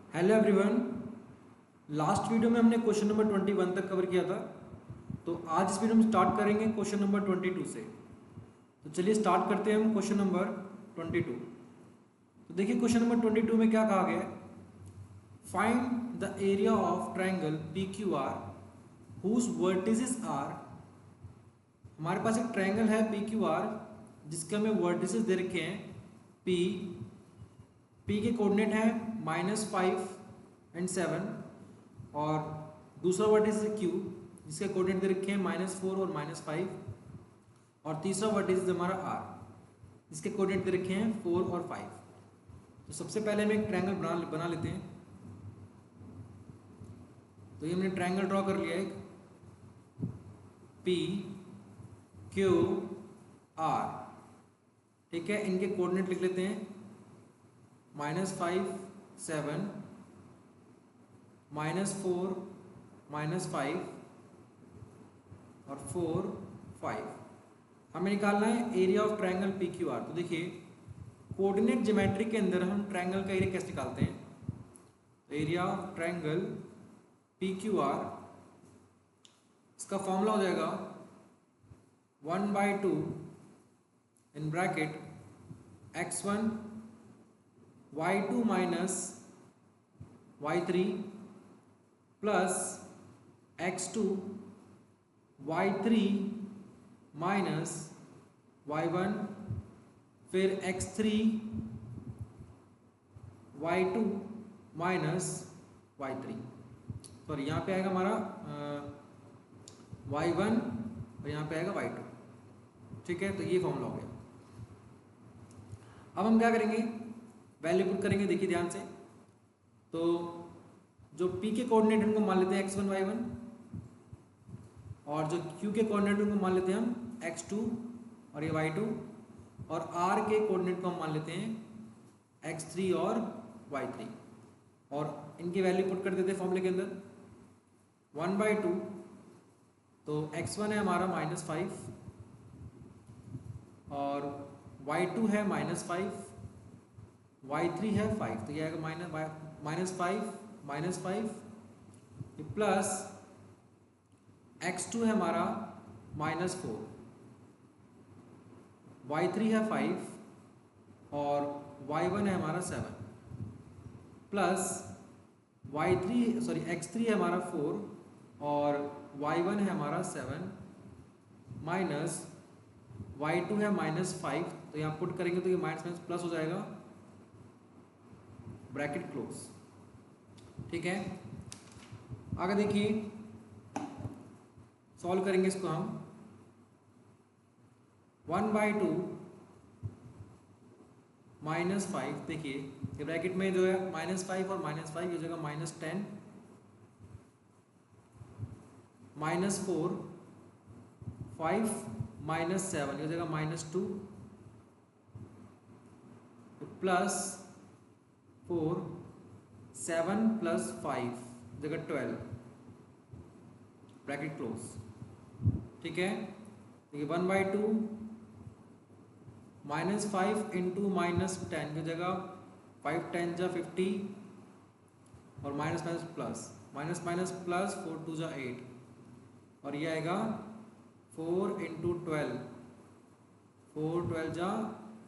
Hello everyone. Last video में हमने question number 21 तक कवर किया था। तो आज इस वीडियो में स्टार्ट करेंगे क्वेश्चन नंबर 22 से। तो चलिए स्टार्ट करते हैं हम क्वेश्चन नंबर 22। तो देखिए क्वेश्चन नंबर 22 में क्या कहा गया है। Find the area of triangle P Q R whose vertices are. हमारे पास एक ट्राइंगल है पी क्यू आर जिसके हमें वर्टिसेस दे रखे हैं पी। पी के कोऑर्डिनेट है -5 एंड 7 और दूसरा वर्टिस है क्यू जिसके कोऑर्डिनेट दे रखे हैं -4 और -5 और तीसरा वर्टिस हमारा आर जिसके कोऑर्डिनेट दे रखे हैं 4 और 5। तो सबसे पहले हम एक ट्रायंगल बना लेते हैं। तो ये हमने ट्रायंगल ड्रॉ कर लिया एक पी क्यू आर। ठीक है, इनके कोऑर्डिनेट लिख लेते हैं -5 7 -4 -5 और 4 5। हमें निकालना है area of triangle P Q are. तो देखिए कोऑर्डिनेट ज्योमेट्री के अंदर हम ट्रायंगल का एरिया कैसे निकालते हैं। तो area of triangle P Q are, इसका फॉर्मूला हो जाएगा 1/2 in bracket x1 y2 minus y3 plus x2 y3 minus y1 फिर x3 y2 minus y3। Sorry यहाँ पे आएगा हमारा y1 और यहाँ पे आएगा y2। ठीक है, तो ये फॉर्मूला हो गया। अब हम क्या करेंगे, वैल्यू पुट करेंगे। देखिए ध्यान से, तो जो p के कोऑर्डिनेट उनको मान लेते हैं x1 y1 और जो q के कोऑर्डिनेट उनको मान लेते हैं हम x2 और ये y2 और r के कोऑर्डिनेट को हम मान लेते हैं x3 और y3 और इनकी वैल्यू पुट कर देते हैं फॉर्मूले के अंदर 1/2। तो x1 है हमारा -5 और y2 है -5 y3 है 5। तो ये आएगा -5 प्लस x2 है हमारा -4 y3 है 5 और y1 है हमारा 7 प्लस x3 है हमारा 4 और y1 है हमारा 7 माइनस y2 है -5। तो यहाँ पुट करेंगे तो ये माइनस प्लस हो जाएगा, ब्रैकेट क्लोज। ठीक है, आगे देखिए सॉल्व करेंगे इसको हम 1/2 -5। देखिए ये ब्रैकेट में जो है -5 और -5 हो जाएगा -10 -4 5 -7 हो जाएगा -2 प्लस 4 7 प्लस 5 जगह 12 ब्रैकेट क्लोज। ठीक है, देखिए 1/2 -5 इंटू -10 की जगह 5 10 जा 50 और माइनस प्लस 4 2 जा 8 और ये आएगा 4 इंटू 12 4 12 जा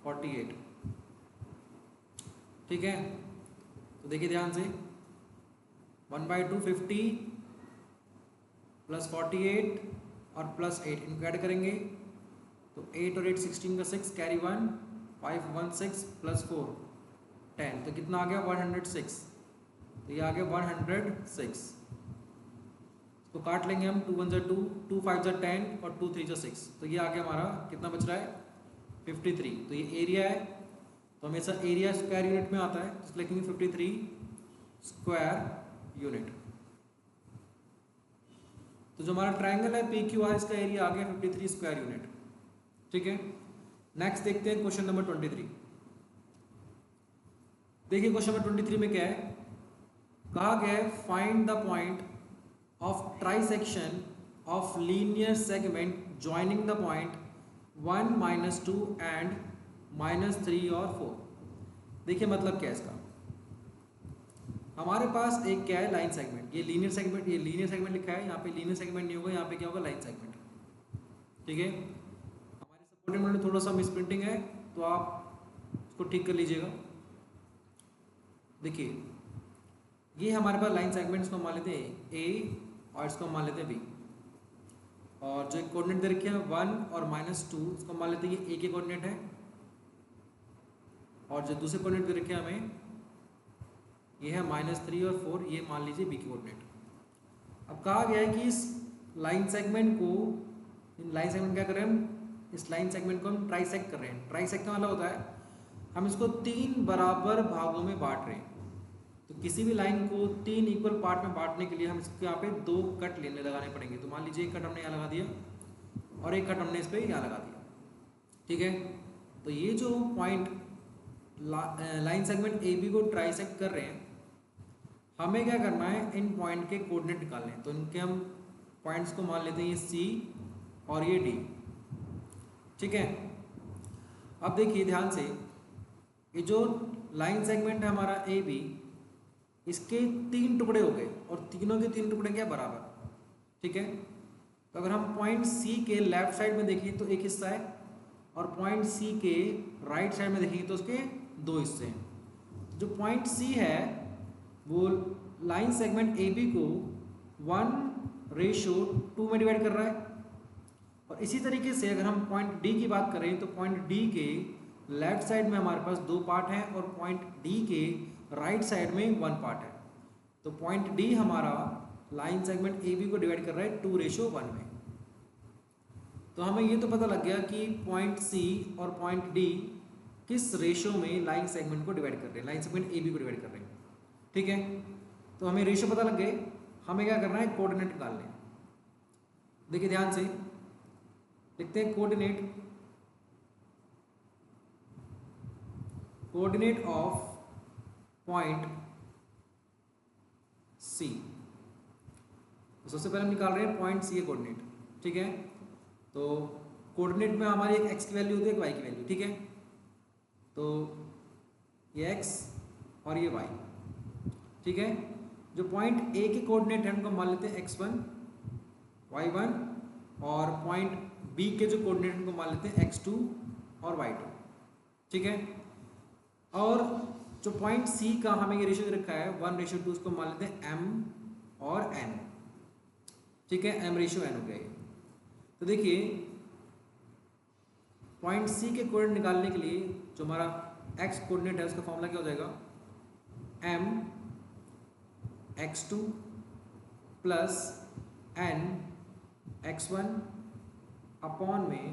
48। ठीक है, तो देखिए ध्यान से 1/2 50 प्लस 48 और प्लस 8 इनको ऐड करेंगे तो 8 और 8 16 का 6 कैरी 1 5 1 6 प्लस 4 10। तो कितना आ गया 106। तो ये आ गया 106। तो काट लेंगे हम 2 1 जा 2 2 5 जा 10 और 2 3 जा 6। तो ये आ गया हमारा कितना बच रहा है 53। तो ये एरिया है, तो हमेशा एरिया स्क्वायर यूनिट में आता है, तो लिखेंगे 53 स्क्वायर यूनिट। तो जो हमारा ट्रायंगल है पी क्यू आर, इसका एरिया आ गया 53 स्क्वायर यूनिट। ठीक है, नेक्स्ट देखते हैं क्वेश्चन नंबर 23। देखिए क्वेश्चन नंबर 23 में क्या है, कहा गया है find the point of trisection of linear segment joining the point 1 -2 and -3 और 4। देखिए मतलब क्या है इसका। हमारे पास एक क्या है, लाइन सेगमेंट, ये लीनियर सेगमेंट, ये लीनियर सेगमेंट लिखा है, यहाँ पे लीनियर सेगमेंट नहीं होगा, यहाँ पे क्या होगा, लाइन सेगमेंट। ठीक है, हमारे सपोर्टेड में थोड़ा सा मिसप्रिंटिंग है, तो आप उसको ठीक कर लीजिएगा। देखिए ये हमारे पास लाइन सेगमेंट, इसको मान लेते हैं ए और इसको मान लेते हैं बी, और जो कोऑर्डिनेट दे रखे हैं 1 और -2, इसको मान लेते हैं ये ए के कोऑर्डिनेट है, और जो दूसरे कोऑर्डिनेट दे रखे हैं हमें ये है -3 और 4, ये मान लीजिए बी के कोऑर्डिनेट। अब कहा गया है कि इस लाइन सेगमेंट को, लाइन सेगमेंट क्या कर रहे हैं हम, इस लाइन सेगमेंट को हम ट्राइसेक्ट कर रहे हैं। ट्राइसेक्ट का मतलब होता है हम इसको 3 बराबर भागों में बांट रहे हैं। तो किसी भी लाइन को 3 इक्वल पार्ट में बांटने के लिए हम इसके यहाँ पे 2 कट लगाने पड़ेंगे। तो मान लीजिए एक कट हमने यहाँ लगा दिया और एक कट हमने इस पर यहाँ लगा दिया। ठीक है, तो ये जो point line segment A B को ट्राइसेक्ट कर रहे हैं, हमें क्या करना है, इन पॉइंट के कोऑर्डिनेट निकालने हैं। तो इनके हम पॉइंट्स को मान लेते हैं ये सी और ये डी। ठीक है, अब देखिए ध्यान से, ये जो लाइन सेगमेंट है हमारा ए बी, इसके 3 टुकड़े हो गए और तीनों के 3 टुकड़े क्या बराबर। ठीक है, तो अगर हम पॉइंट सी के लेफ्ट साइड में देखें तो एक हिस्सा है, और पॉइंट सी के राइट साइड में देखेंगे तो उसके 2 हिस्से हैं। जो पॉइंट सी है वो लाइन सेगमेंट ए बी को 1:2 में डिवाइड कर रहा है, और इसी तरीके से अगर हम पॉइंट डी की बात करें तो पॉइंट डी के लेफ्ट साइड में हमारे पास 2 पार्ट हैं और पॉइंट डी के राइट साइड में 1 पार्ट है। तो पॉइंट डी हमारा लाइन सेगमेंट ए बी को डिवाइड कर रहा है 2:1 में। तो हमें ये तो पता लग गया कि पॉइंट सी और पॉइंट डी किस रेशो में लाइन सेगमेंट को डिवाइड कर रहे हैं, लाइन सेगमेंट ए बी को डिवाइड कर रहे हैं। ठीक है, तो हमें रेशो पता लग गए, हमें क्या करना है, कोऑर्डिनेट निकालने हैं। देखिए ध्यान से लिखते हैं कोऑर्डिनेट ऑफ पॉइंट सी। तो सबसे पहले हम निकाल रहे हैं पॉइंट सी के कोऑर्डिनेट। ठीक है, तो कोऑर्डिनेट में हमारी एक एक्स की वैल्यू होती है, एक वाई की वैल्यू। ठीक है, तो ये एक्स और ये वाई। ठीक है, जो पॉइंट ए के कोऑर्डिनेट है उनको मान लेते हैं x1 y1, और पॉइंट बी के जो कोऑर्डिनेट उनको मान लेते हैं x2 और y2। ठीक है, और जो पॉइंट सी का हमें ये रेशियो रखा है 1:2, उसको मान लेते हैं m और n। ठीक है, m:n हो गया ये। तो देखिए पॉइंट सी के कोऑर्डिनेट निकालने के लिए जो हमारा x कोऑर्डिनेट है उसका फॉर्मूला क्या हो जाएगा, m x2 plus n x1 upon में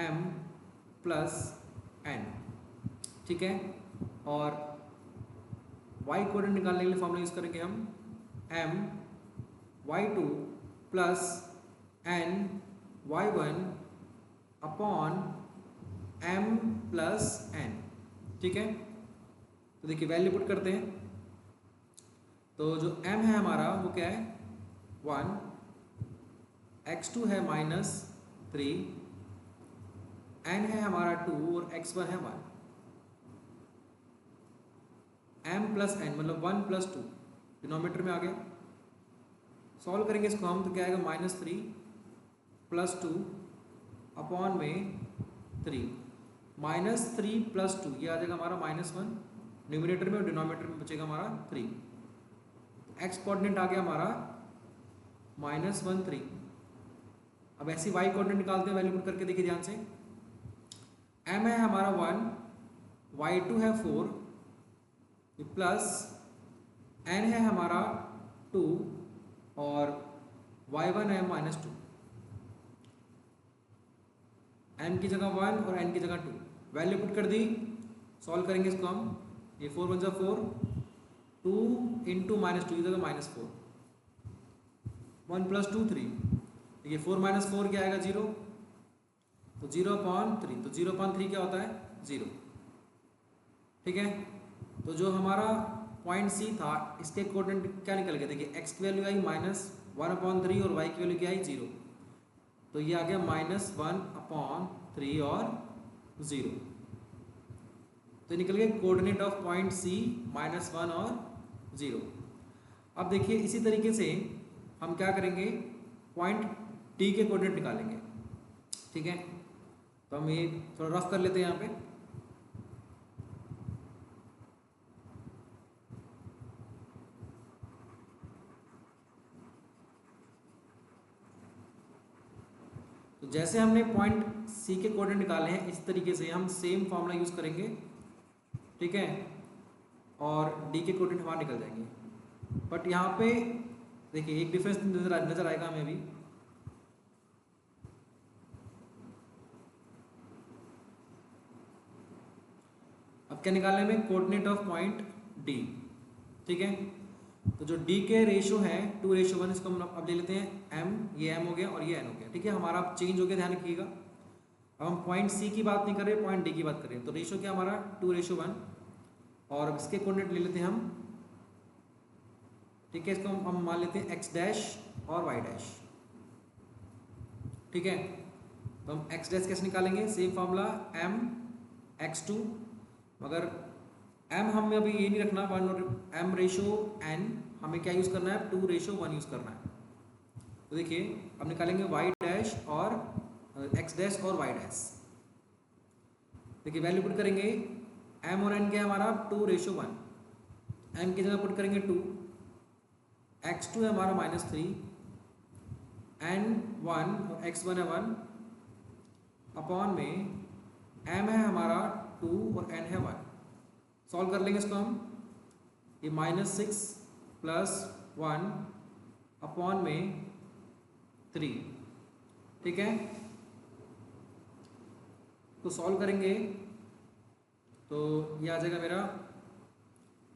m प्लस n। ठीक है, और y कोऑर्डिनेट निकालने के लिए फॉर्मूला यूज करेंगे हम m y2 plus n y1 upon m plus n। ठीक है, तो देखिए वैल्यू पुट करते हैं। तो जो m है हमारा वो क्या है 1, x2 है -3, n है हमारा 2 और x1 है 1। m प्लस n मतलब 1 + 2 डिनोमिनेटर में आ गया। सॉल्व करेंगे इसको हम तो क्या आएगा, -3 + 2 अपॉन में 3, -3 + 2 ये आ जाएगा हमारा -1 न्यूमिनेटर में, और डिनोमिनेटर में बचेगा हमारा 3। एक्स कोऑर्डिनेट आ गया हमारा -1 3। अब ऐसे वाई कोऑर्डिनेट निकालते हैं, वैल्यू पुट करके देखिए ध्यान से। m है हमारा 1, y2 है 4 प्लस n है हमारा 2 और y1 है -2। m की जगह 1 और n की जगह 2, वैल्यू पुट कर दी। सॉल्व करेंगे इसको हम, ये 4 × 4, 2 × -2 की जगह -4, 1 + 2 3। देखिए 4 - 4 क्या आएगा 0, तो 0/3, तो 0/3 क्या होता है 0। ठीक है, तो जो हमारा पॉइंट सी था इसके कोऑर्डिनेट क्या निकल गया, देखिए x की वैल्यू आई -1/3 और y की वैल्यू क्या आई 0, तो ये आ गया -1/3 और 0। तो निकल गया कोऑर्डिनेट ऑफ पॉइंट सी -1 और 0। अब देखिए इसी तरीके से हम क्या करेंगे, पॉइंट डी के कोऑर्डिनेट निकालेंगे। ठीक है, तो हम ये थोड़ा रफ कर लेते हैं यहाँ पे। तो जैसे हमने पॉइंट सी के कोऑर्डिनेट निकाले हैं, इस तरीके से हम सेम फॉर्मूला यूज़ करेंगे। ठीक है, और डी के कोऑर्डिनेट हमारे निकल जाएंगे। बट यहाँ पे देखिए एक डिफरेंस नज़र आएगा हमें भी। अब क्या निकालना है हमें, कोऑर्डिनेट ऑफ पॉइंट डी। ठीक है, तो जो डी के रेशो है 2:1, इसको हम अब ले लेते हैं m, ये m हो गया और ये n हो गया। ठीक है, हमारा अब चेंज हो गया, ध्यान रखिएगा। अब हम पॉइंट सी की बात नहीं कर रहे, पॉइंट डी की बात कर रहे हैं। तो रेशो क्या हमारा 2:1, और अब इसके कोऑर्डिनेट ले लेते हैं हम। ठीक है, इसको हम मान लेते हैं x डैश और y डैश। ठीक है, तो हम x डैश कैसे निकालेंगे, सेम फॉर्मूला m x2, मगर m हमें अभी ये नहीं रखना, 1 और m रेशो n, हमें क्या यूज़ करना है, 2:1 यूज़ करना है। तो देखिए अब निकालेंगे y डैश और x डैश और y डैश। देखिए वैल्यू पुट करेंगे, m और n क्या है हमारा 2:1, m की जगह पुट करेंगे 2, x2 है हमारा -3, n1 और x1 है 1, अपॉन में m है हमारा 2 और n है 1। सॉल्व कर लेंगे इसको हम, ये -6 + 1 अपॉन में 3। ठीक है, तो सॉल्व करेंगे तो ये आ जाएगा मेरा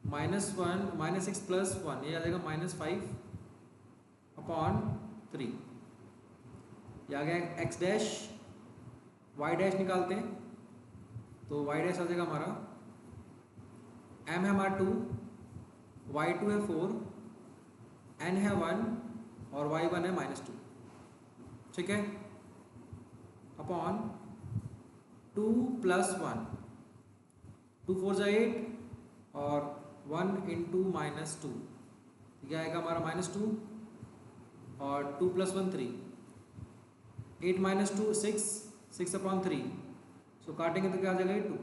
-6 + 1, ये आ जाएगा -5 अपॉन 3। ये आ गया x डैश, y डैश निकालते हैं, तो y डैश आ जाएगा हमारा, m है हमारा 2, y2 है 4, n है 1 और y1 है -2। ठीक है, अपॉन 2 + 1, 2 4 = 8 और 1 × -2, यह आएगा हमारा -2 और 2 + 1 3, 8 - 2 6, 6/3, सो काटेंगे तो क्या आ जाएगा 2।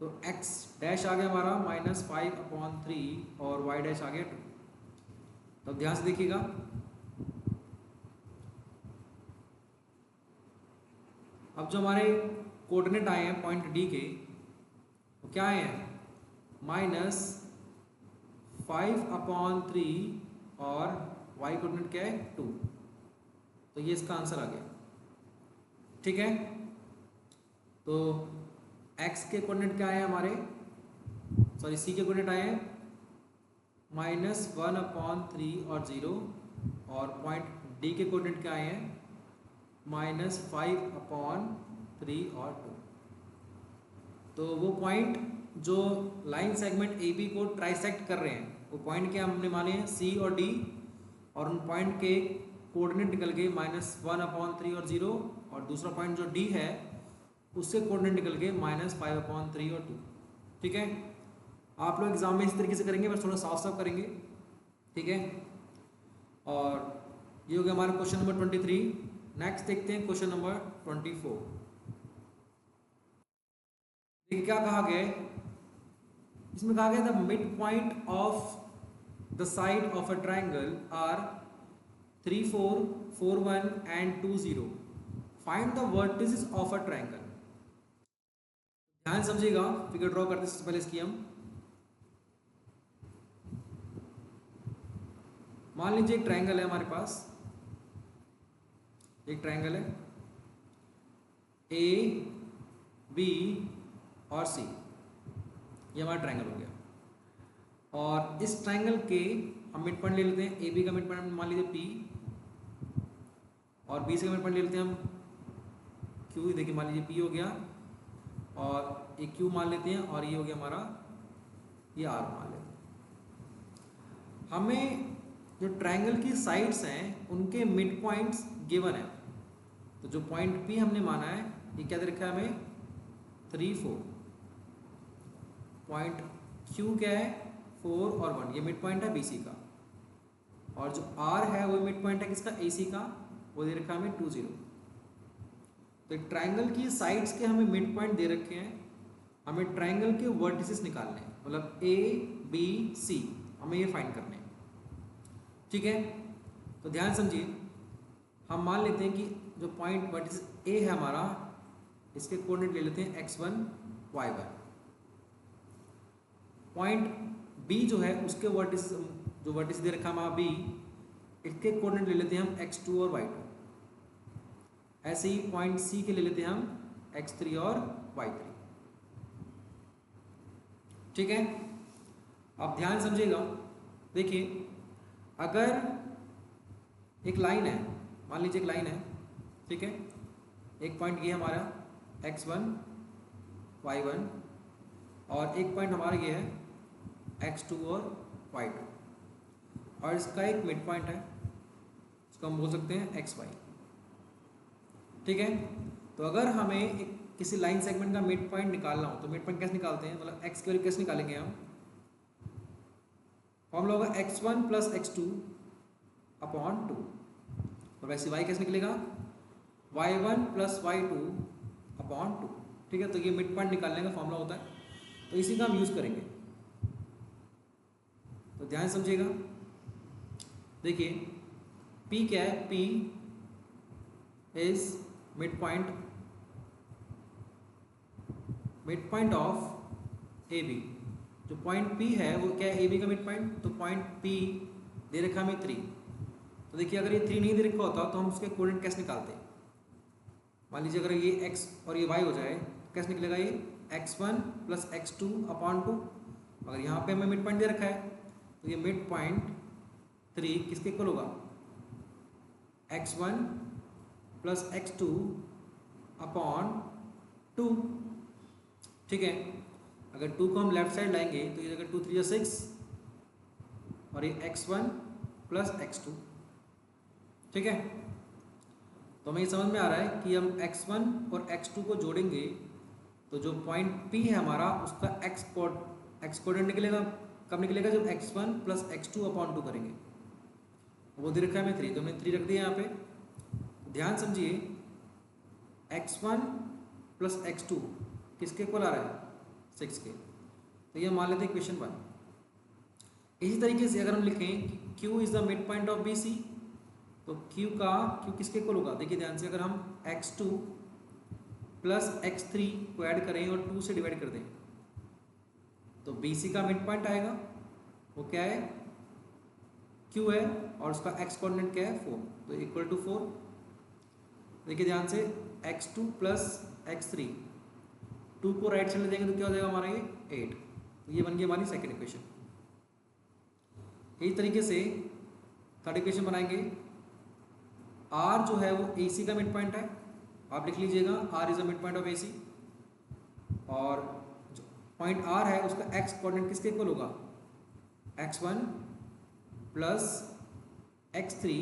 तो x डैश आ गया हमारा -5/3 और y डैश आ गया 2। तो ध्यान से देखिएगा, अब जो हमारे कोऑर्डिनेट आए हैं पॉइंट डी के, वो क्या आए हैं, -5/3 और y कोऑर्डिनेट क्या है 2। तो ये इसका आंसर आ गया। ठीक है, तो x के कोऑर्डिनेट क्या आए हैं हमारे, सॉरी c के कोऑर्डिनेट आए हैं -1/3 और 0, और पॉइंट d के कोऑर्डिनेट क्या आए हैं -5/3 और 2। तो वो पॉइंट जो लाइन सेगमेंट AB को ट्राइसेक्ट कर रहे हैं, वो पॉइंट क्या हमने माने हैं C और D, और उन पॉइंट के कोऑर्डिनेट निकल गए -1/3 और 0, और दूसरा पॉइंट जो D है उससे कोऑर्डिनेट निकल गए -5/3 और 2। ठीक है, आप लोग एग्जाम में इस तरीके से करेंगे, बस थोड़ा साफ करेंगे। ठीक है, और ये हो गया हमारा क्वेश्चन नंबर 23। नेक्स्ट देखते हैं क्वेश्चन नंबर 24। देखिए क्या कहा गया है, इसमें कहा गया the mid point of the side of a triangle are 3 4 4 1 and 2 0, find the vertices of a triangle. ध्यान समझिएगा, फिगर ड्रॉ करते से पहले इसकी हम मान लीजिए एक ट्राइंगल है हमारे पास, एक ट्राइंगल है ए बी और सी, ये हमारा ट्राइंगल हो गया। और इस ट्राइंगल के हम मिड पॉइंट ले लेते हैं, ए बी का मिड पॉइंट मान लीजिए पी, और बी से मिड पॉइंट ले लेते हैं हम क्यू, देखिए मान लीजिए पी हो गया, और एक क्यू मान लेते हैं, और ये हो गया हमारा ये आर मान लेते हैं। हमें जो ट्राइंगल की साइड्स हैं उनके मिड पॉइंट्स गिवन है। तो जो पॉइंट पी हमने माना है, ये क्या दे रखा है हमें 3 4, पॉइंट क्यू क्या है 4 और 1, ये मिड पॉइंट है BC का। और जो R है वो मिड पॉइंट है किसका, AC का, वो दे रखा है हमें 2 0। तो एक ट्राइंगल की साइड्स के हमें मिड पॉइंट दे रखे हैं, हमें ट्राइंगल के वर्टिसेस निकालने हैं, मतलब ABC हमें ये फाइंड करने हैं। ठीक है, तो ध्यान समझिए, हम मान लेते हैं कि जो पॉइंट वर्टिस A है हमारा, इसके कोऑर्डिनेट ले लेते हैं x1 y1। पॉइंट B जो है उसके वर्टिस, जो वर्टिस दे रखा है हमारा B, इसके कोऑर्डिनेट ले लेते हैं हम x2 और y2। ऐसे ही पॉइंट C के ले लेते हैं हम x3 और y3। ठीक है, अब ध्यान समझिएगा, देखिए अगर एक लाइन है, मान लीजिए एक लाइन है, ठीक है, एक पॉइंट ये हमारा x1 y1 और एक पॉइंट हमारा ये है x2 और y2, और इसका एक मिड पॉइंट है, इसको हम बोल सकते हैं xy। ठीक है, तो अगर हमें एक किसी लाइन सेगमेंट का मिड पॉइंट निकालना हो तो मिड पॉइंट कैसे निकालते हैं, मतलब x के वैल्यू कैसे निकालेंगे हम, फॉर्मूला होगा x1 प्लस x2 अपॉन 2, और वैसे y कैसे निकलेगा, y1 प्लस y2 अपॉन 2। ठीक है, तो ये मिड पॉइंट निकालने का फॉर्मूला होता है, तो इसी का हम यूज़ करेंगे। तो ध्यान समझिएगा, देखिए P क्या है, P is mid point of AB। जो पॉइंट P है वो क्या है, AB का मिड पॉइंट, तो पॉइंट P दे रखा हमें 3। तो देखिए अगर ये 3 नहीं दे रखा होता तो हम उसके कोऑर्डिनेट कैसे निकालते हैं, मान लीजिए अगर ये x और ये y हो जाए तो कैसे निकलेगा, ये x1 प्लस x2 अपॉन 2। अगर यहाँ पे हमें मिड पॉइंट दे रखा है तो ये मिड पॉइंट 3 किसके इक्वल होगा, x1 प्लस x2 अपॉन 2। ठीक है, अगर 2 को हम लेफ्ट साइड लाएंगे तो ये अगर 2 3 6 और ये x1 प्लस x2। ठीक है, तो हमें ये समझ में आ रहा है कि हम x1 और x2 को जोड़ेंगे तो जो पॉइंट P है हमारा उसका x कोऑर्डिनेट निकलेगा, कब निकलेगा, जब x1 प्लस x2 अपॉन 2 करेंगे। वो दे रखा है हमें 3, तो हमने 3 रख दिया यहाँ पे। ध्यान समझिए, x1 प्लस x2 किसके इक्वल आ रहा है, 6 के, तो ये मान लेते हैं इक्वेशन 1। इसी तरीके से अगर हम लिखें कि Q is the mid point of BC, तो Q किसके इक्वल होगा, देखिए ध्यान से, अगर हम x2 प्लस x3 को ऐड करें और 2 से डिवाइड कर दें तो BC का मिड पॉइंट आएगा, वो क्या है, Q है, और उसका x कोऑर्डिनेट क्या है, 4, तो इक्वल टू 4। देखिए ध्यान से, x2 प्लस x3, 2 को राइट साइड ले जाएंगे तो क्या हो जाएगा हमारा, ये 8। तो ये बन गई हमारी सेकेंड इक्वेशन। इसी तरीके से थर्ड इक्वेशन बनाएंगे, R जो है वो AC का मिड पॉइंट है, आप लिख लीजिएगा R is a mid point of AC, और जो पॉइंट R है उसका x कोऑर्डिनेट किसके इक्वल होगा, x1 plus x3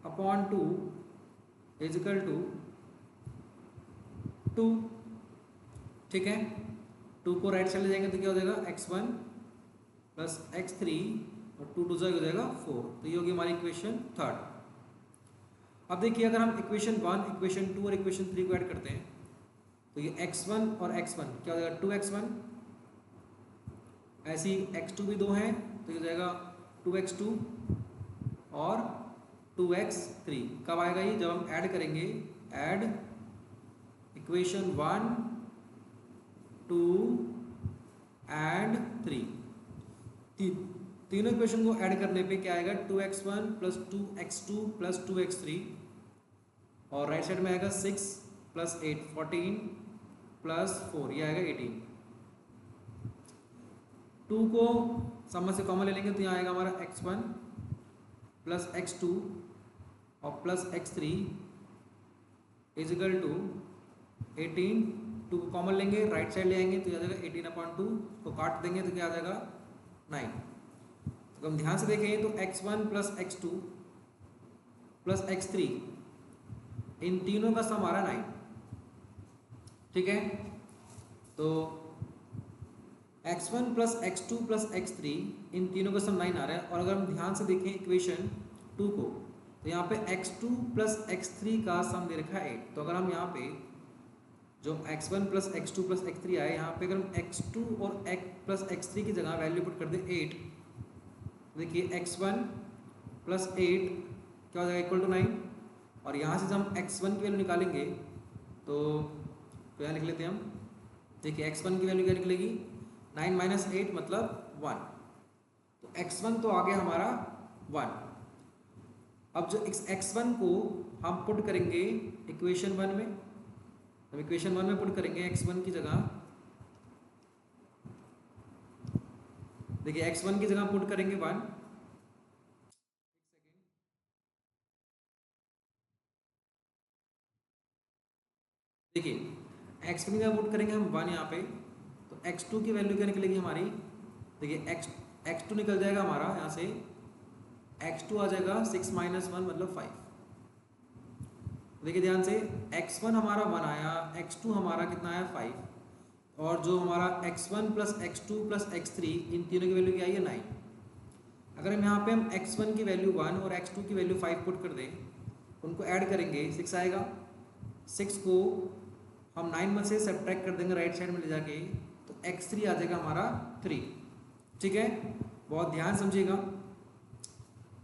upon 2 is equal to 2। ठीक है, 2 को राइट साइड ले जाएंगे तो क्या हो जाएगा, x1 प्लस x3 और 2 2 हो जाएगा 4। तो ये होगी हमारी इक्वेशन थर्ड। अब देखिए अगर हम इक्वेशन 1, इक्वेशन 2 और इक्वेशन 3 को ऐड करते हैं तो ये x1 और x1 क्या हो जाएगा, 2x1, ऐसी x2 भी 2 हैं तो ये हो जाएगा 2x2 और 2x3। कब आएगा ये, जब हम ऐड करेंगे, ऐड इक्वेशन 1 2 एंड 3, तीनों इक्वेशन को ऐड करने पे क्या आएगा, 2x1 plus 2x2 plus 2x3, और राइट साइड में आएगा 6 प्लस 8 14 प्लस 4, ये आएगा 18। 2 को सब में से कॉमन ले लेंगे तो यहाँ आएगा हमारा x1 प्लस x2 और plus x3 is equal to 18। 2 को कॉमन लेंगे, राइट साइड ले आएंगे तो आ जाएगा 18/2, को काट देंगे तो क्या आ जाएगा 9। तो हम ध्यान से देखें तो x1 plus x2 plus x3, इन तीनों का सम आ रहा है 9। ठीक है, तो x1 plus x2 plus x3 इन तीनों का सम 9 आ रहा है। और अगर हम ध्यान से देखें इक्वेशन 2 को, तो यहाँ पे x2 प्लस x3 का सम दे रखा है 8। तो अगर हम यहाँ पे जो x1 plus x2 plus x3 आए, यहाँ पे अगर हम x2 और प्लस x3 की जगह वैल्यू पुट कर दे 8, देखिए x1 प्लस 8 क्या हो जाएगा, इक्वल टू 9। और यहाँ से जब हम x1 की वैल्यू निकालेंगे तो यहाँ लिख लेते हैं हम। देखिए x1 की वैल्यू क्या निकलेगी, 9 माइनस 8 मतलब 1। तो x1 तो आ गया हमारा 1। अब जो x1 को हम पुट करेंगे इक्वेशन 1 में, हम इक्वेशन 1 में पुट करेंगे x1 की जगह। देखिए x1 की जगह पुट करेंगे 1। देखिए x1 की जगह पुट करेंगे हम 1 यहाँ पे, तो x2 की वैल्यू क्या निकलेगी हमारी। देखिए x2 निकल जाएगा हमारा यहाँ से, x2 आ जाएगा 6 माइनस 1 मतलब 5। देखिए ध्यान से, x1 हमारा 1 आया, x2 हमारा कितना आया 5, और जो हमारा x1 plus x2 plus x3 इन तीनों की वैल्यू क्या आई है 9। अगर हम यहाँ पे हम x1 की वैल्यू 1 और x2 की वैल्यू 5 पुट कर दें, उनको ऐड करेंगे 6 आएगा। 6 को हम 9 में से सब्ट्रैक्ट कर देंगे राइट साइड में ले जाके, तो x3 आ जाएगा हमारा 3। ठीक है, बहुत ध्यान समझिएगा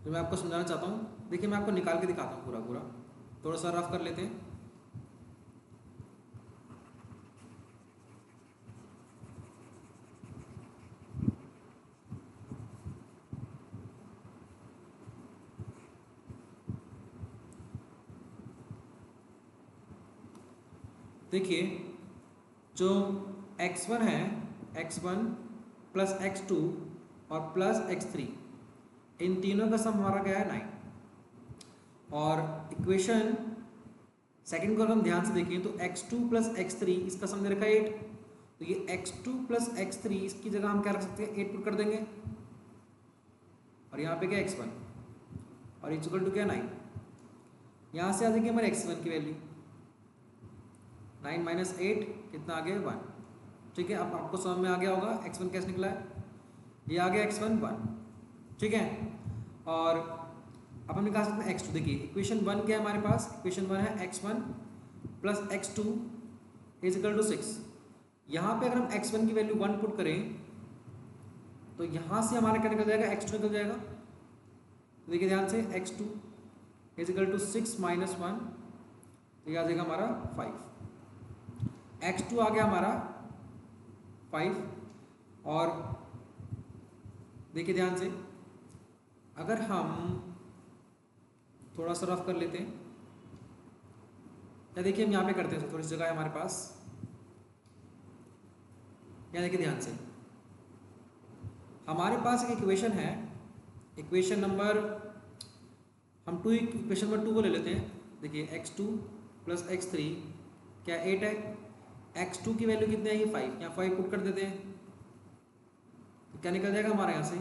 जो मैं आपको समझाना चाहता हूँ। देखिए मैं आपको निकाल के दिखाता हूँ पूरा पूरा, थोड़ा सा रफ कर लेते हैं। देखिए जो x1 है, x1 प्लस x2 और प्लस x3 इन तीनों का सम हमारा क्या है 9। और इक्वेशन सेकंड को अगर हम ध्यान से देखें तो x2 प्लस x3 इसका सम दे रखा है 8। तो ये x2 प्लस x3 इसकी जगह हम क्या रख सकते हैं, 8 पुट कर देंगे। और यहाँ पे क्या x1 और इक्वल टू क्या 9। यहाँ से आ जाएगी हमारे x1 की वैल्यू 9 माइनस 8 कितना आ गया 1। ठीक है, अब आपको समझ में आ गया होगा x1 कैसे निकला है, ये आ गया x1 1। ठीक है, और अब हम निकाल सकते हैं x2। देखिए इक्वेशन 1 क्या है हमारे पास, इक्वेशन 1 है x1 plus x2 is equal to 6। यहाँ पे अगर हम x1 की वैल्यू 1 पुट करें तो यहाँ से हमारा क्या निकल जाएगा, x2 निकल जाएगा। देखिए ध्यान से, x2 is equal to 6 minus 1, तो ये आ जाएगा हमारा 5। x2 आ गया हमारा 5। और देखिए ध्यान से, अगर हम थोड़ा सा रफ कर लेते हैं, या देखिए हम यहाँ पे करते हैं, थोड़ी सी जगह है हमारे पास। यहाँ देखिए ध्यान से, हमारे पास एक इक्वेशन है, इक्वेशन नंबर हम इक्वेशन नंबर 2 को ले लेते हैं। देखिए x2 प्लस x3 क्या 8 है, x2 की वैल्यू कितनी आएगी 5, यहाँ 5 पुट कर देते हैं, तो क्या निकल जाएगा हमारे यहाँ से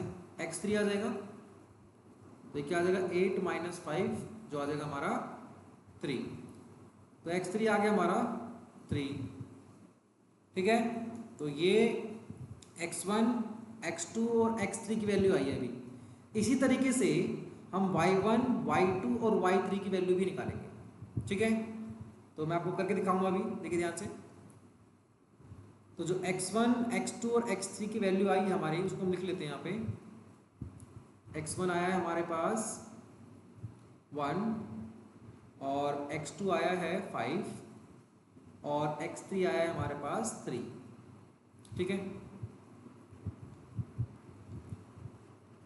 x3 आ जाएगा। तो क्या आ जाएगा 8 माइनस 5 जो आ जाएगा हमारा 3। तो x3 आ गया हमारा 3। ठीक है, तो ये x1 x2 और x3 की वैल्यू आई है अभी। इसी तरीके से हम y1 y2 और y3 की वैल्यू भी निकालेंगे। ठीक है, तो मैं आपको करके दिखाऊंगा अभी, देखिए ध्यान से। तो जो x1 x2 और x3 की वैल्यू आई है हमारी, उसको हम लिख लेते हैं यहाँ पे। x1 आया है हमारे पास 1 और x2 आया है 5 और x3 आया है हमारे पास 3। ठीक है,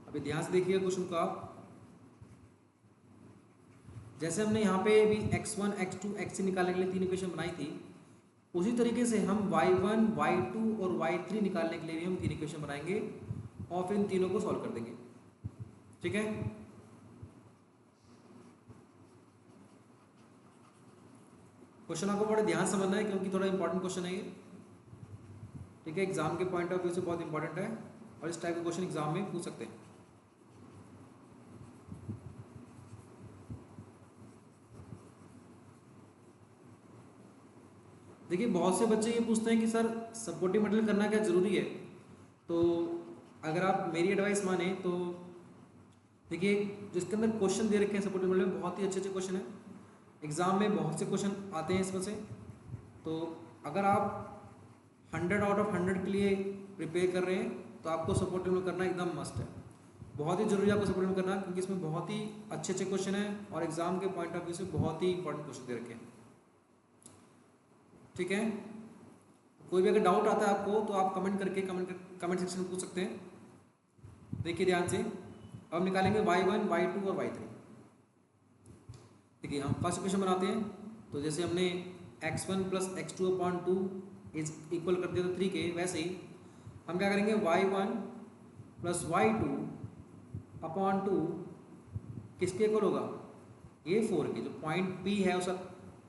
अभी ध्यान से देखिए क्वेश्चन का। जैसे हमने यहाँ पे भी x1 x2 x3 निकालने के लिए 3 इक्वेशन बनाई थी, उसी तरीके से हम y1 y2 और y3 निकालने के लिए भी हम 3 इक्वेशन बनाएंगे और फिर इन तीनों को सॉल्व कर देंगे। ठीक है, क्वेश्चन आपको बड़े ध्यान समझना है क्योंकि थोड़ा इंपॉर्टेंट क्वेश्चन है ये। ठीक है, एग्जाम के पॉइंट ऑफ व्यू से बहुत इंपॉर्टेंट है और इस टाइप के क्वेश्चन एग्जाम में पूछ सकते हैं। देखिए बहुत से बच्चे ये पूछते हैं कि सर सपोर्टिव मटेरियल करना क्या जरूरी है। तो अगर आप मेरी एडवाइस माने तो देखिए, जिसके अंदर क्वेश्चन दे रखे हैं सपोर्टिव मॉडल में, बहुत ही अच्छे अच्छे क्वेश्चन हैं, एग्ज़ाम में बहुत से क्वेश्चन आते हैं इसमें से। तो अगर आप 100 आउट ऑफ 100 के लिए प्रिपेयर कर रहे हैं तो आपको सपोर्टिव में करना एकदम मस्ट है, बहुत ही ज़रूरी है आपको सपोर्टिव में करना, क्योंकि इसमें बहुत ही अच्छे अच्छे क्वेश्चन हैं और एग्ज़ाम के पॉइंट ऑफ व्यू से बहुत ही इंपॉर्टेंट क्वेश्चन दे रखे हैं। ठीक है, कोई भी अगर डाउट आता है आपको तो आप कमेंट करके कमेंट सेक्शन में पूछ सकते हैं। देखिए ध्यान से, अब निकालेंगे y1, y2 और y3। देखिए हम फर्स्ट क्वेश्चन बनाते हैं। तो जैसे हमने x1 plus x2 upon 2 is equal कर दिया था 3 के, वैसे ही हम क्या करेंगे y1 प्लस y2 अपॉन 2 किसके इक्वल होगा, ये 4 के, जो पॉइंट P है उसका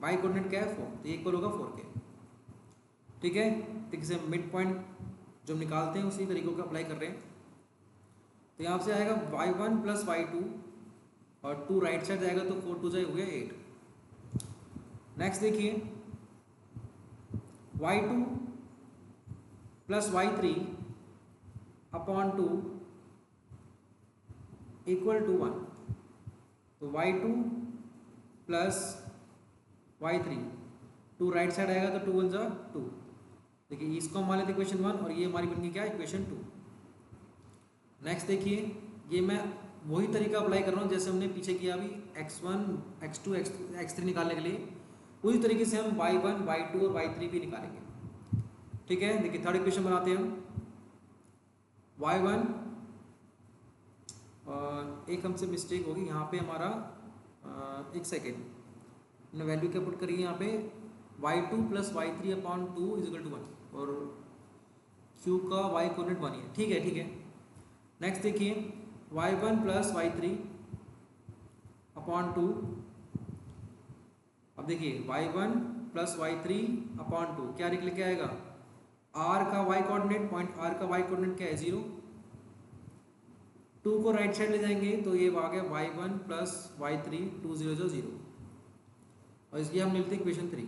y कोऑर्डिनेट क्या है 4, तो ये इक्वल होगा 4 के। ठीक है, तो किसे मिड पॉइंट जो हम निकालते हैं उसी तरीकों को अप्लाई कर रहे हैं। तो यहाँ से आएगा y1 प्लस y2 और 2 राइट साइड जाएगा तो 4 2 हो गया 8। नेक्स्ट देखिए y2 plus y3 upon 2 equal to 1। तो y2 plus y3, 2 right side आएगा तो 2 1 जा 2। देखिए इसको हम मान लेते इक्वेशन 1 और ये हमारी बन गई क्या, इक्वेशन 2। नेक्स्ट देखिए, ये मैं वही तरीका अप्लाई कर रहा हूँ जैसे हमने पीछे किया अभी x1, x2, x3 निकालने के लिए, उसी तरीके से हम y1, y2 और y3 भी निकालेंगे। ठीक है, देखिए थर्ड इक्वेशन बनाते हैं हम। y1, एक हमसे मिस्टेक होगी यहाँ पे हमारा, एक सेकेंड, हमने वैल्यू क्या पुट करी है यहाँ पे, y2 plus y3 upon 2 is equal to 1 और q का y कोऑर्डिनेट 1 है। ठीक है, ठीक है। नेक्स्ट देखिए y1 प्लस y3 अपॉन 2। अब देखिए y1 प्लस y3 अपॉन 2 क्या निकल के आएगा, r का y कोऑर्डिनेट, पॉइंट r का y कोऑर्डिनेट क्या है 0, 2 को राइट साइड ले जाएंगे तो ये आ गया y1 प्लस y3 2 0 0 और इसकी हम मिलते हैं इक्वेशन 3।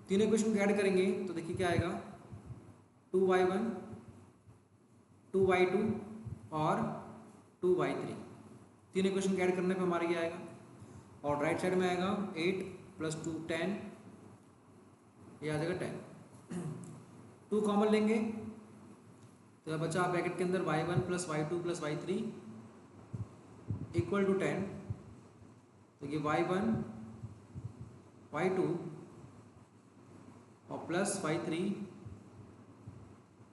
तीनों इक्वेशन ऐड करेंगे तो देखिए क्या आएगा, 2y1 2y2 और 2y3। तीन इक्वेशन ऐड करने पे हमारा ये आएगा और राइट साइड में आएगा 8 प्लस 2 10, ये आ जाएगा 10। 2 कॉमन लेंगे तो बचा ब्रैकेट के अंदर y1 plus y2 plus y3 equal to 10। तो ये y1 y2 और प्लस y3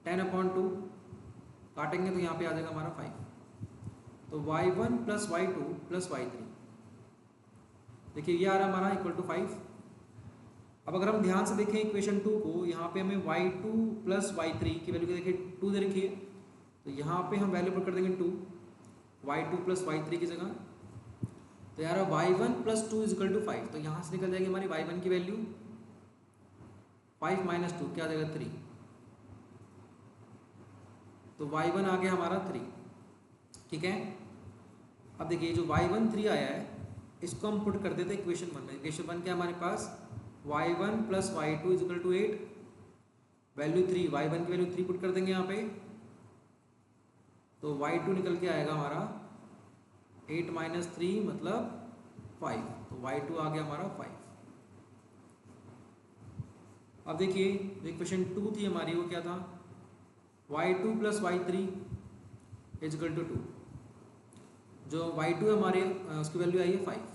10 अपॉन 2 काटेंगे तो यहाँ पे आ जाएगा हमारा 5। तो y1 plus y2 plus y3, देखिए ये आ रहा है हमारा इक्वल टू 5। अब अगर हम ध्यान से देखें इक्वेशन 2 को, यहाँ पे हमें y2 प्लस y3 की वैल्यू देखिए 2 दे रखी है, तो यहाँ पे हम वैल्यू पुट कर देंगे 2 y2 प्लस y3 की जगह। तो यार y1 plus 2 is equal to 5, तो यहाँ से निकल जाएगी हमारी y1 की वैल्यू 5 माइनस 2 क्या आ जाएगा 3। तो y1 आ गया हमारा 3। ठीक है, अब देखिए जो y1 3 आया है इसको हम पुट कर देते हैं इक्वेशन 1 में। इक्वेशन 1 क्या हमारे पास, y1 plus y2 is equal to 8, value 3, y1 की वैल्यू 3 पुट कर देंगे यहाँ पे, तो y2 निकल के आएगा हमारा 8 माइनस 3 मतलब 5, तो y2 आ गया हमारा 5। अब देखिए जो इक्वेशन 2 थी हमारी वो क्या था, y2 plus y3 is equal to 2, जो y2 है हमारे उसकी वैल्यू आई है 5।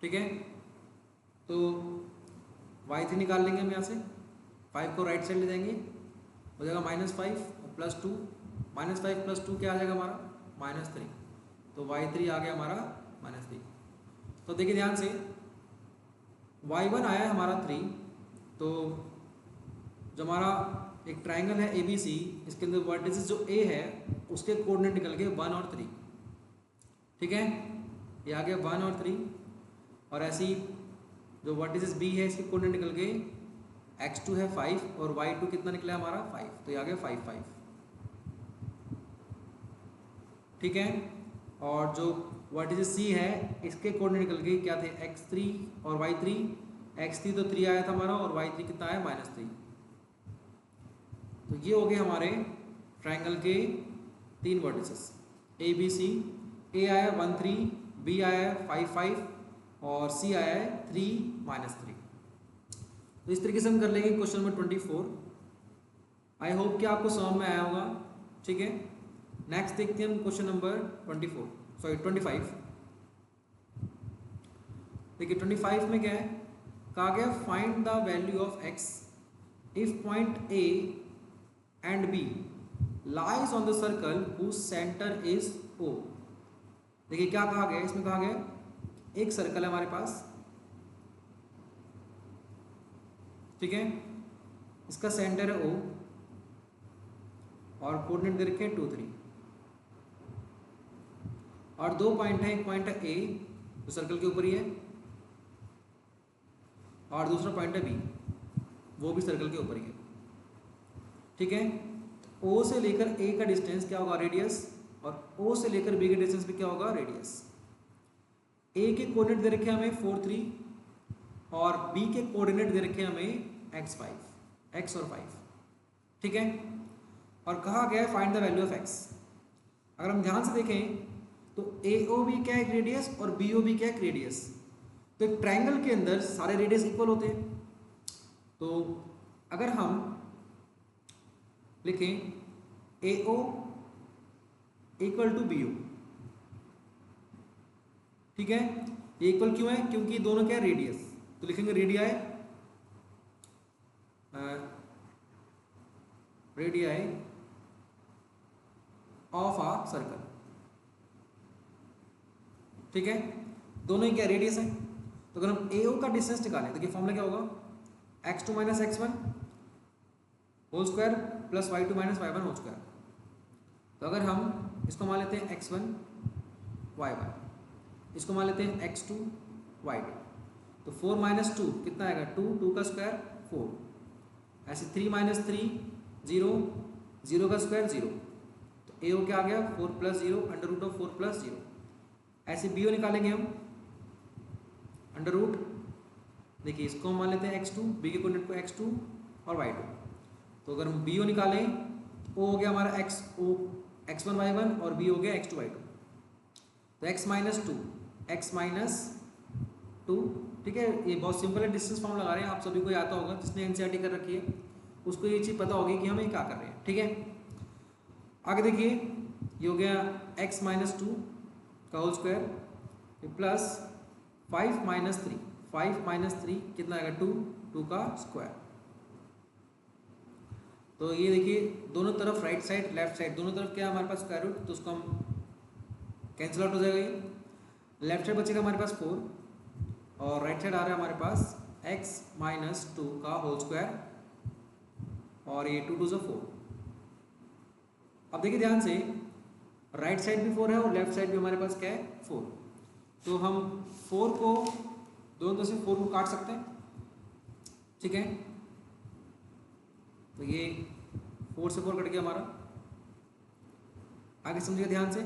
ठीक है, तो y3 निकाल लेंगे हम यहाँ से, 5 को राइट साइड ले जाएंगे, हो जाएगा -5 और प्लस 2, -5 प्लस 2 क्या आ जाएगा हमारा -3, तो y3 आ गया हमारा -3। तो देखिए ध्यान से y1 आया है हमारा 3, तो जो हमारा एक ट्राइंगल है ABC, इसके अंदर वर्टिसेस जो A है उसके कोऑर्डिनेट निकल गए 1 और 3। ठीक है, ये आ गया 1 और 3, और ऐसी जो वर्टिसेस B है इसके कोऑर्डिनेट निकल गए, x2 है 5 और y2 कितना निकला हमारा 5, तो ये आ गया 5 5। ठीक है, और जो वर्टिसेस C है इसके कोऑर्डिनेट निकल गए क्या थे, x3 और y3। x3 तो 3 आया था हमारा और y3 कितना आया -3। तो ये हो गए हमारे ट्रायंगल के 3 वर्टिसेस ए बी सी। ए आया 1 3, बी आया 5 5 और सी आया है 3 -3। तो इस तरीके से हम कर लेंगे क्वेश्चन नंबर 24। आई होप कि आपको समझ में आया होगा। ठीक है, नेक्स्ट देखते हैं हम क्वेश्चन नंबर 25। देखिए 25 में क्या है, कहा गया find the value of X if point A and B lies on the circle whose centre is O. देखिए क्या कहा गया, इसमें कहा गया एक सर्कल है हमारे पास, ठीक है, इसका सेंटर है ओ और कोऑर्डिनेट दे रखे हैं 2 3 और 2 पॉइंट है, एक पॉइंट है ए जो सर्कल के ऊपर ही है और दूसरा पॉइंट है बी वो भी सर्कल के ऊपर ही है। ठीक है, ओ से लेकर ए का डिस्टेंस क्या होगा, रेडियस, और ओ से लेकर बी के डिस्टेंस भी क्या होगा, रेडियस। ए के कोऑर्डिनेट दे रखे हमें 4 3 और बी के कोऑर्डिनेट दे रखे हमें x 5, x और 5। ठीक है, और कहा गया है find the value of x। अगर हम ध्यान से देखें तो AOB क्या है, एक रेडियस, और BOB क्या है, एक रेडियस। तो एक ट्रायंगल के अंदर सारे रेडियस इक्वल होते हैं। तो अगर हम लिखें AO इक्वल टू BO, ठीक है, ये इक्वल क्यों है, क्योंकि दोनों क्या है, रेडियस। तो लिखेंगे रेडियाई ऑफ आ सर्कल। ठीक है, दोनों ही क्या रेडियस है। तो अगर हम AO का डिस्टेंस निकालें तो फॉर्मूला क्या होगा, x2 - x1 whole square plus y2 - y1 whole square. तो अगर हम इसको मान लेते हैं x1 y1, इसको मान लेते हैं x2 y2, तो 4 - 2 कितना आएगा, 2, 2 का स्क्वायर 4, ऐसे 3 - 3 0, 0 का स्क्वायर 0। तो AO क्या आ गया, 4 + 0 √4 + 0। ऐसे BO निकालेंगे हम अंडर रूट। देखिए इसको हम मान लेते हैं x2, बी के कोऑर्डिनेट को x2 और y2। तो अगर हम BO निकालें, O हो गया हमारा x1 y1 और B हो गया x2 y2। तो x - 2, ठीक है, ये बहुत सिंपल है, डिस्टेंस फॉर्म लगा रहे हैं, आप सभी को आता होगा, जिसने NCERT कर रखी है उसको ये चीज़ पता होगी कि हम ये क्या कर रहे हैं। ठीक है, आगे देखिए ये हो गया x - 2 का होल स्क्वायर प्लस 5 - 3, 5 - 3 कितना आएगा, 2, 2 का स्क्वायर। तो ये देखिए दोनों तरफ राइट साइड लेफ्ट साइड दोनों तरफ क्या है हमारे पास स्क्वायर रूट, तो उसको हम कैंसिल आउट हो जाएगा। ये लेफ्ट साइड बचेगा हमारे पास 4 और राइट साइड आ रहा है हमारे पास x - 2 का होल स्क्वायर और ये 2 2 = 4। अब देखिए ध्यान से, राइट साइड भी 4 है और लेफ्ट साइड भी हमारे पास क्या है, 4। तो हम 4 को दोनों तरफ से 4 को काट सकते हैं। ठीक है, तो ये 4 से 4 कट गया हमारा। आगे समझिए ध्यान से,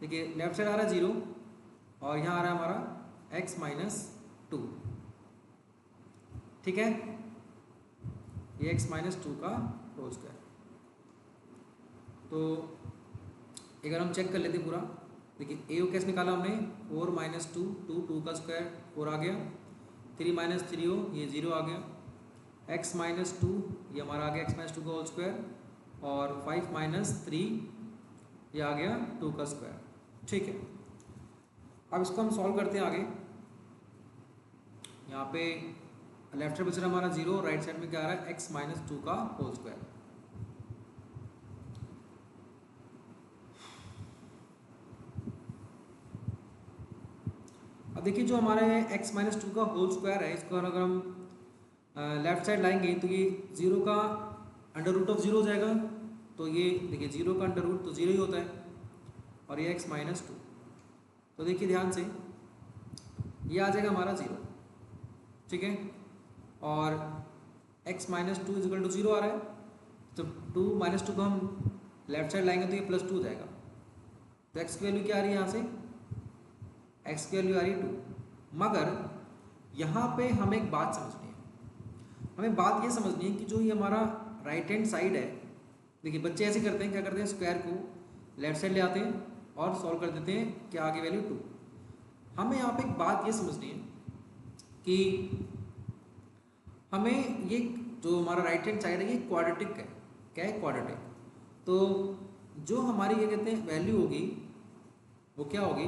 देखिए लेफ्ट साइड आ रहा है 0 और यहाँ आ रहा है हमारा x - 2। ठीक है, ये x - 2 का होल स्क्वायर। तो एक बार हम चेक कर लेते पूरा। देखिए AO कैसे निकाला हमने, 4 - 2, 2, 2 का स्क्वायर 4 आ गया, 3 - 3 ये 0 आ गया, x - 2 ये हमारा आ गया x - 2 का होल स्क्वायर और 5 - 3 ये आ गया 2 का स्क्वायर। ठीक है, अब इसको हम सॉल्व करते हैं आगे। यहाँ पे लेफ्ट साइड बच रहा हमारा 0, राइट साइड में क्या आ रहा है, x - 2 का होल स्क्वायर। अब देखिए जो हमारे x - 2 का होल स्क्वायर है, इसको अगर हम लेफ्ट साइड लाएंगे तो ये 0 का √0 हो जाएगा। तो ये देखिए 0 का अंडर रूट तो 0 ही होता है और ये x - 2। तो देखिए ध्यान से ये आ जाएगा हमारा 0। ठीक है, और x - 2 = 0 आ रहा है, तो 2 - 2 को हम लेफ्ट साइड लाएंगे तो ये +2 हो जाएगा। तो x की वैल्यू क्या आ रही है, यहाँ से x की वैल्यू आ रही है 2। मगर यहाँ पे हमें एक बात समझनी है, हमें बात ये समझनी है कि जो ये हमारा राइट हैंड साइड है, देखिए बच्चे ऐसे करते हैं, क्या करते हैं, स्क्वायर को लेफ्ट साइड ले आते हैं और सॉल्व कर देते हैं, क्या आगे वैल्यू 2। हमें यहाँ पे एक बात ये समझनी है कि हमें ये जो हमारा राइट हैंड साइड है ये क्वाड्रेटिक है, क्या है, क्वाड्रेटिक। तो जो हमारी क्या कहते हैं वैल्यू होगी वो क्या होगी,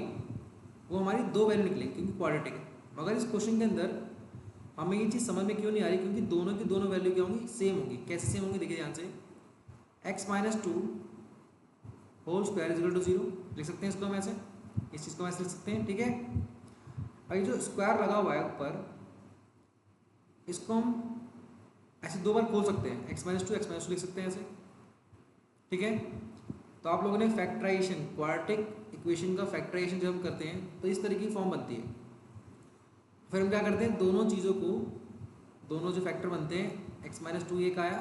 वो हमारी 2 वैल्यू निकलेंगी क्योंकि क्वाड्रेटिक है। मगर इस क्वेश्चन के अंदर हमें ये चीज़ समझ में क्यों नहीं आ रही, क्योंकि दोनों की दोनों वैल्यू क्या होंगी, सेम होंगी। कैसे सेम होंगी, देखिए ध्यान से, x minus 2 whole square is equal to 0 लिख सकते हैं इसको हम ऐसे, इस चीज़ को हम ऐसे लिख सकते हैं, ठीक है। और ये जो स्क्वायर लगा हुआ है ऊपर, इसको हम ऐसे 2 बार खोल सकते हैं, x माइनस 2 लिख सकते हैं ऐसे, ठीक है। तो आप लोगों ने फैक्टराइजेशन, क्वाड्रेटिक इक्वेशन का फैक्टराइजेशन जब हम करते हैं तो इस तरह की फॉर्म बनती है। फिर हम क्या करते हैं, दोनों चीज़ों को, दोनों जो फैक्टर बनते हैं, x माइनस 2 एक आया,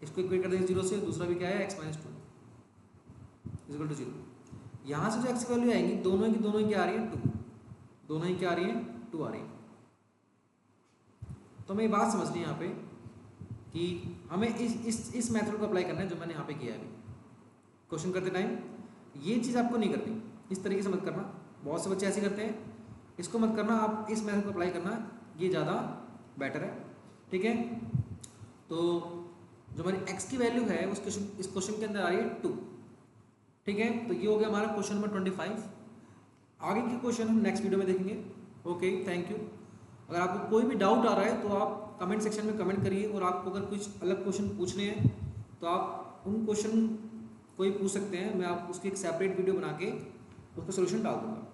इसको इक्वेट कर देंगे 0 से, दूसरा भी क्या है, x minus 2 is equal to 0। यहाँ से जो x की वैल्यू आएंगी दोनों की दोनों क्या आ रही है, 2, दोनों ही क्या आ रही है, 2 आ रही है। तो हमें ये बात समझनी है यहाँ पे कि हमें इस मेथड को अप्लाई करना है जो मैंने यहाँ पे किया है अभी क्वेश्चन करते टाइम। ये चीज़ आपको नहीं करनी, इस तरीके से मत करना, बहुत से बच्चे ऐसे करते हैं, इसको मत करना, आप इस मेथड को अप्लाई करना, ये ज़्यादा बेटर है, ठीक है। तो जो हमारी x की वैल्यू है उस इस क्वेश्चन के अंदर आ रही है 2, ठीक है। तो ये हो गया हमारा क्वेश्चन नंबर 25। आगे के क्वेश्चन हम नेक्स्ट वीडियो में देखेंगे। Okay, thank you. अगर आपको कोई भी डाउट आ रहा है तो आप कमेंट सेक्शन में कमेंट करिए, और आपको अगर कुछ अलग क्वेश्चन पूछने हैं तो आप उन क्वेश्चन कोई पूछ सकते हैं, मैं आप उसकी एक सेपरेट वीडियो बना के उसका सोल्यूशन डाल दूँगा।